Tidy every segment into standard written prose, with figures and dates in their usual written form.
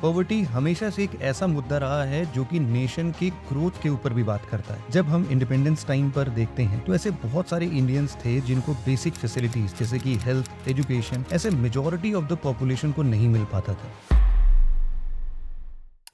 Poverty हमेशा से एक ऐसा मुद्दा रहा है जो कि नेशन के ग्रोथ के ऊपर भी बात करता है। जब हम इंडिपेंडेंस टाइम पर देखते हैं तो ऐसे बहुत सारे इंडियंस थे जिनको बेसिक फैसिलिटीज जैसे कि हेल्थ, एजुकेशन ऐसे मेजॉरिटी ऑफ द पॉपुलेशन को नहीं मिल पाता था।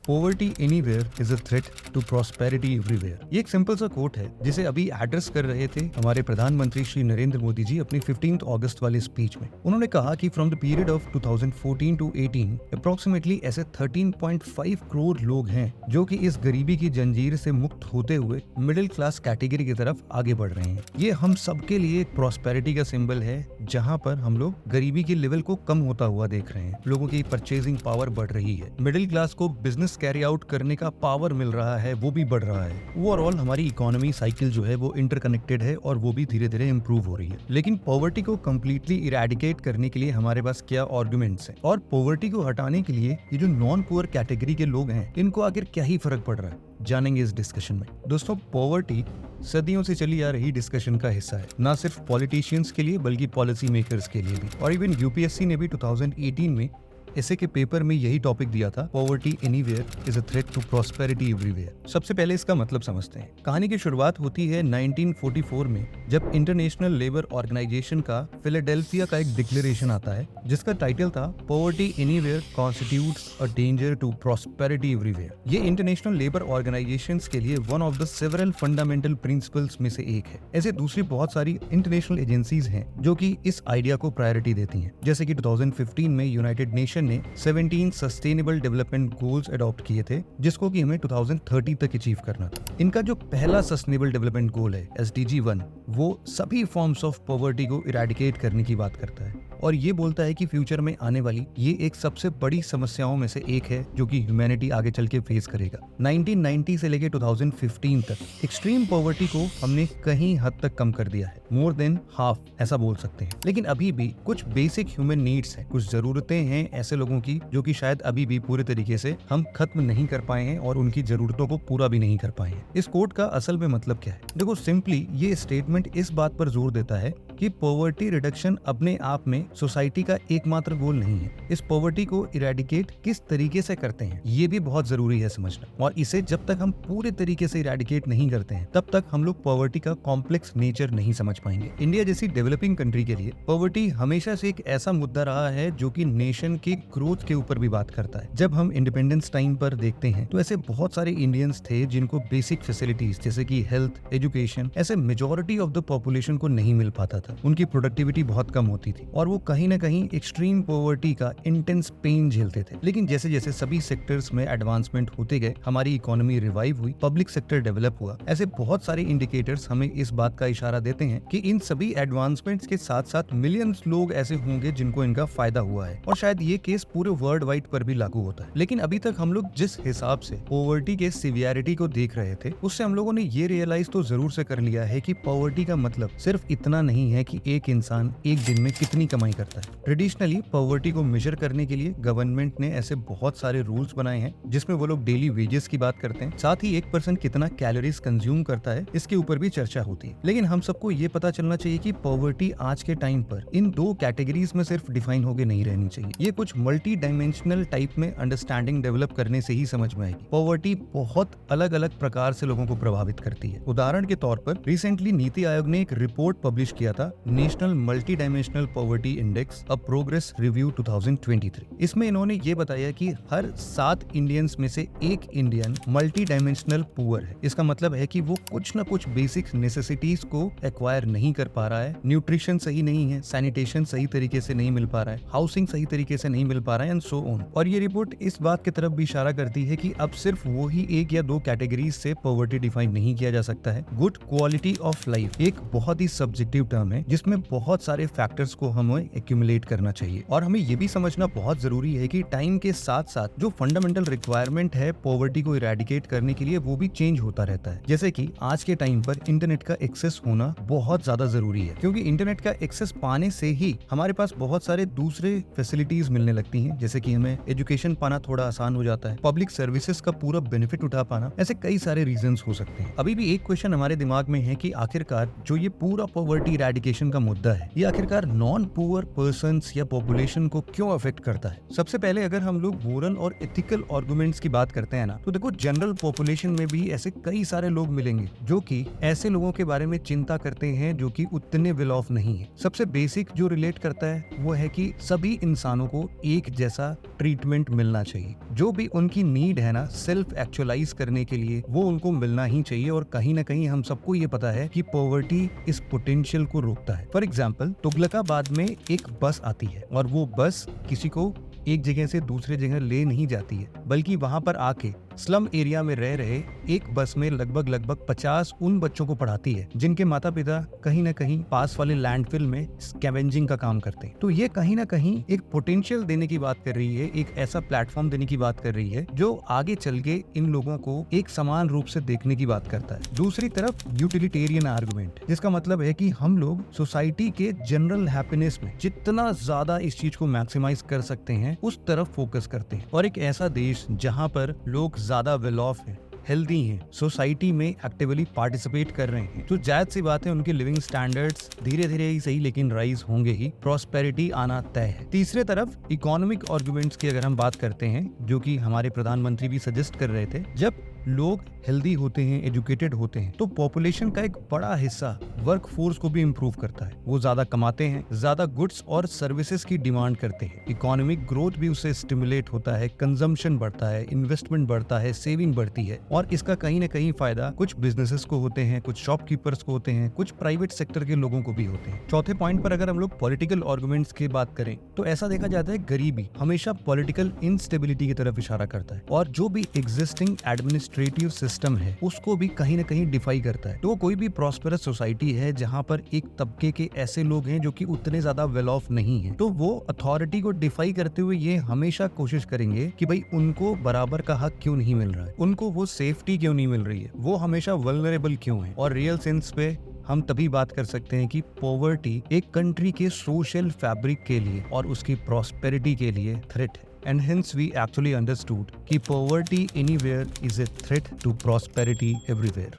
Poverty anywhere is a threat to prosperity everywhere. ये एक सिंपल सा कोट है जिसे अभी एड्रेस कर रहे थे हमारे प्रधानमंत्री श्री नरेंद्र मोदी जी अपनी 15 अगस्त वाले स्पीच में। उन्होंने कहा कि from the period of 2014 to 18 approximately ऐसे 13.5 करोड़ लोग हैं जो कि इस गरीबी की जंजीर से मुक्त होते हुए मिडिल क्लास कैटेगरी की तरफ आगे बढ़ रहे हैं। ये हम सबके लिए एक प्रॉस्पेरिटी का सिंबल है, जहाँ पर हम लोग गरीबी के लेवल को कम होता हुआ देख रहे हैं। लोगों की परचेजिंग पावर बढ़ रही है, मिडिल क्लास को बिजनेस कैरी आउट करने का पावर मिल रहा है, वो भी बढ़ रहा है। ओवरऑल हमारी इकोनॉमी साइकिल जो है वो इंटरकनेक्टेड है और वो भी धीरे धीरे इंप्रूव हो रही है। लेकिन पॉवर्टी को कम्प्लीटली इरेडिकेट करने के लिए हमारे पास क्या आर्गुमेंट्स हैं, और पॉवर्टी को हटाने के लिए ये जो नॉन पुअर कैटेगरी के लोग हैं इनको आखिर क्या ही फर्क पड़ रहा है, जानेंगे इस डिस्कशन में। दोस्तों, पॉवर्टी सदियों से चली आ रही डिस्कशन का हिस्सा है, ना सिर्फ पॉलिटिशियंस के लिए बल्कि पॉलिसी मेकर्स के लिए भी। और इवन यूपीएससी ने भी 2018 में ऐसे के पेपर में यही टॉपिक दिया था, poverty anywhere is a threat to prosperity everywhere. सबसे पहले इसका मतलब समझते हैं। कहानी की शुरुआत होती है 1944 में, जब इंटरनेशनल लेबर ऑर्गेनाइजेशन का फिलाडेल्फिया का एक डिक्लेरेशन आता है जिसका टाइटल था poverty anywhere constitutes a danger to prosperity everywhere. ये इंटरनेशनल लेबर ऑर्गेनाइजेशंस के लिए one of the several fundamental principles में से एक है। ऐसे दूसरी बहुत सारी इंटरनेशनल एजेंसीज हैं जो कि इस आइडिया को प्रायोरिटी देती हैं, जैसे कि 2015 में यूनाइटेड नेशन ने 17 सस्टेनेबल डेवलपमेंट गोल्स अडॉप्ट किए थे, जिसको कि हमें 2030 तक अचीव करना था। इनका जो पहला सस्टेनेबल डेवलपमेंट गोल है SDG 1, वो सभी फॉर्म्स ऑफ पॉवर्टी को इरेडिकेट करने की बात करता है और ये बोलता है कि फ्यूचर में आने वाली ये एक सबसे बड़ी समस्याओं में से एक है जो कि ह्यूमैनिटी आगे चल के फेस करेगा। 1990 से लेके 2015 तक एक्सट्रीम पॉवर्टी को हमने कहीं हद तक कम कर दिया है, मोर देन हाफ ऐसा बोल सकते हैं। लेकिन अभी भी कुछ बेसिक ह्यूमन नीड्स हैं, कुछ जरूरतें हैं ऐसे लोगों की जो कि शायद अभी भी पूरे तरीके से हम खत्म नहीं कर पाए हैं और उनकी जरूरतों को पूरा भी नहीं कर पाए हैं। इस कोट का असल में मतलब क्या है? देखो, सिंपली ये स्टेटमेंट इस बात पर जोर देता है कि पॉवर्टी रिडक्शन अपने आप में सोसाइटी का एकमात्र गोल नहीं है। इस पॉवर्टी को इरेडिकेट किस तरीके से करते हैं ये भी बहुत जरूरी है समझना, और इसे जब तक हम पूरे तरीके से इरेडिकेट नहीं करते हैं तब तक हम लोग पॉवर्टी का कॉम्प्लेक्स नेचर नहीं समझ पाएंगे। इंडिया जैसी डेवलपिंग कंट्री के लिए पॉवर्टी हमेशा से एक ऐसा मुद्दा रहा है जो कि नेशन के ग्रोथ के ऊपर भी बात करता है। जब हम इंडिपेंडेंस टाइम पर देखते हैं तो ऐसे बहुत सारे इंडियंस थे जिनको बेसिक फैसिलिटीज जैसे कि हेल्थ, एजुकेशन ऐसे मेजॉरिटी ऑफ द पॉपुलेशन को नहीं मिल पाता था। उनकी प्रोडक्टिविटी बहुत कम होती थी और वो कहीं ना कहीं एक्सट्रीम पॉवर्टी का इंटेंस पेन झेलते थे। लेकिन जैसे जैसे सभी सेक्टर्स में एडवांसमेंट होते गए, हमारी इकोनॉमी रिवाइव हुई, पब्लिक सेक्टर डेवलप हुआ, ऐसे बहुत सारे इंडिकेटर्स हमें इस बात का इशारा देते हैं कि इन सभी एडवांसमेंट्स के साथ साथ मिलियंस लोग ऐसे होंगे जिनको इनका फायदा हुआ है, और शायद ये केस पूरे वर्ल्ड वाइड पर भी लागू होता है। लेकिन अभी तक हम लोग जिस हिसाब से पॉवर्टी के सिवियरिटी को देख रहे थे, उससे हम लोगों ने ये रियलाइज तो जरूर से कर लिया है कि पॉवर्टी का मतलब सिर्फ इतना नहीं है कि एक इंसान एक दिन में कितनी कमाई करता है। ट्रेडिशनली पॉवर्टी को मेजर करने के लिए गवर्नमेंट ने ऐसे बहुत सारे रूल्स बनाए हैं जिसमें वो लोग डेली वेजेस की बात करते हैं, साथ ही एक पर्सन कितना कैलोरीज कंज्यूम करता है इसके ऊपर भी चर्चा होती है। लेकिन हम सबको ये पता चलना चाहिए कि पॉवर्टी आज के टाइम पर इन दो कैटेगरीज में सिर्फ डिफाइन होके नहीं रहनी चाहिए। ये कुछ मल्टी डायमेंशनल टाइप में अंडरस्टैंडिंग डेवलप करने से ही समझ में आएगी। पॉवर्टी बहुत अलग अलग प्रकार से लोगों को प्रभावित करती है। उदाहरण के तौर पर रिसेंटली नीति आयोग ने एक रिपोर्ट पब्लिश किया था, national multi dimensional poverty index a progress review 2023। इसमें इन्होंने ये बताया कि हर 7 इंडियंस में से एक इंडियन मल्टी डायमेंशनल पुअर है। इसका मतलब है कि वो कुछ न कुछ बेसिक नेसेसिटीज को एक्वायर नहीं कर पा रहा है, न्यूट्रिशन सही नहीं है, सैनिटेशन सही तरीके से नहीं मिल पा रहा है, हाउसिंग सही तरीके से नहीं मिल पा रहा है, एंड सो ऑन। और ये रिपोर्ट इस बात की तरफ भी इशारा करती है कि अब सिर्फ वो ही एक या दो कैटेगरीज से पॉवर्टी डिफाइन नहीं किया जा सकता है। गुड क्वालिटी ऑफ लाइफ एक बहुत ही सब्जेक्टिव टर्म है जिसमें बहुत सारे फैक्टर्स को हमें एक्यूमुलेट करना चाहिए, और हमें ये भी समझना बहुत जरूरी है कि टाइम के साथ साथ जो फंडामेंटल रिक्वायरमेंट है पॉवर्टी को इरेडिकेट करने के लिए वो भी चेंज होता रहता है। जैसे कि आज के टाइम पर इंटरनेट का एक्सेस होना बहुत ज्यादा जरूरी है, क्योंकि इंटरनेट का एक्सेस पाने से ही हमारे पास बहुत सारे दूसरे फैसिलिटीज मिलने लगती हैं, जैसे कि हमें एजुकेशन पाना थोड़ा आसान हो जाता है, पब्लिक सर्विसेज का पूरा बेनिफिट उठा पाना, ऐसे कई सारे रीजंस हो सकते हैं। अभी भी एक क्वेश्चन हमारे दिमाग में है कि आखिरकार जो ये पूरा पॉवर्टी इरेडिकेट एप्लीकेशन का मुद्दा है, ये आखिरकार नॉन पुअर पर्सन्स या पॉपुलेशन को क्यों अफेक्ट करता है। सबसे पहले अगर हम लोग मोरल और एथिकल आर्गुमेंट्स की बात करते हैं ना, तो देखो जनरल पॉपुलेशन में भी ऐसे कई सारे लोग मिलेंगे जो कि ऐसे लोगों के बारे में चिंता करते हैं जो कि उतने वेल ऑफ नहीं है। सबसे बेसिक जो रिलेट करता है वो है कि सभी इंसानों को एक जैसा ट्रीटमेंट मिलना चाहिए। जो भी उनकी नीड है ना सेल्फ एक्चुअलाइज करने के लिए, वो उनको मिलना ही चाहिए। और कहीं ना कहीं हम सबको ये पता है कि पॉवर्टी इस पोटेंशियल को रोकता है। फॉर एग्जाम्पल, तुगलकाबाद में एक बस आती है और वो बस किसी को एक जगह से दूसरे जगह ले नहीं जाती है, बल्कि वहां पर आके स्लम एरिया में रह रहे एक बस में लगभग 50 उन बच्चों को पढ़ाती है जिनके माता पिता कहीं ना कहीं पास वाले लैंडफिल में स्कैवेंजिंग का काम करते हैं। तो ये कहीं ना कहीं एक पोटेंशियल देने की बात कर रही है, एक ऐसा प्लेटफॉर्म देने की बात कर रही है जो आगे चल के इन लोगों को एक समान रूप से देखने की बात करता है। दूसरी तरफ यूटिलिटेरियन आर्गुमेंट, जिसका मतलब है कि हम लोग सोसाइटी के जनरल हैप्पीनेस में जितना ज्यादा इस चीज को मैक्सिमाइज कर सकते हैं उस तरफ फोकस करते हैं। और एक ऐसा देश जहां पर लोग ज्यादा वेल ऑफ हैं, हेल्दी हैं, सोसाइटी में एक्टिवली पार्टिसिपेट कर रहे हैं, तो जायज सी बात है उनके लिविंग स्टैंडर्ड्स धीरे धीरे ही सही लेकिन राइज होंगे ही, प्रॉस्पेरिटी आना तय है। तीसरे तरफ इकोनॉमिक आर्गुमेंट्स की अगर हम बात करते हैं, जो कि हमारे प्रधानमंत्री भी सजेस्ट कर रहे थे, जब लोग हेल्दी होते हैं, एजुकेटेड होते हैं, तो पॉपुलेशन का एक बड़ा हिस्सा वर्क फोर्स को भी इम्प्रूव करता है। वो ज्यादा कमाते हैं, ज्यादा गुड्स और सर्विसेज की डिमांड करते हैं, इकोनॉमिक ग्रोथ भी उससे स्टिमुलेट होता है, कंजम्पशन बढ़ता है, इन्वेस्टमेंट बढ़ता है, सेविंग बढ़ती है। और इसका कहीं ना कहीं फायदा कुछ बिजनेसेस को होते हैं, कुछ शॉपकीपर्स को होते हैं, कुछ प्राइवेट सेक्टर के लोगों को भी होते हैं। चौथे पॉइंट पर अगर हम लोग पॉलिटिकल आर्गुमेंट्स की बात करें, तो ऐसा देखा जाता है गरीबी हमेशा पॉलिटिकल इंस्टेबिलिटी की तरफ इशारा करता है, और जो भी एग्जिस्टिंग एडमिनिस्ट्रेटिव सिस्टम है उसको भी कहीं ना कहीं डिफाई करता है। तो कोई भी प्रॉस्पेरस सोसाइटी है जहां पर एक तबके के ऐसे लोग हैं जो कि उतने ज्यादा वेल ऑफ नहीं है, तो वो अथॉरिटी को डिफाई करते हुए ये हमेशा कोशिश करेंगे कि भाई उनको बराबर का हक क्यों नहीं मिल रहा है, उनको वो सेफ्टी क्यों नहीं मिल रही है, वो हमेशा वल्नरेबल क्यों है। और रियल सेंस पे हम तभी बात कर सकते हैं कि पॉवर्टी एक कंट्री के सोशल फैब्रिक के लिए और उसकी प्रॉस्पेरिटी के लिए थ्रेट है। And hence we actually understood कि poverty anywhere is a threat to prosperity everywhere.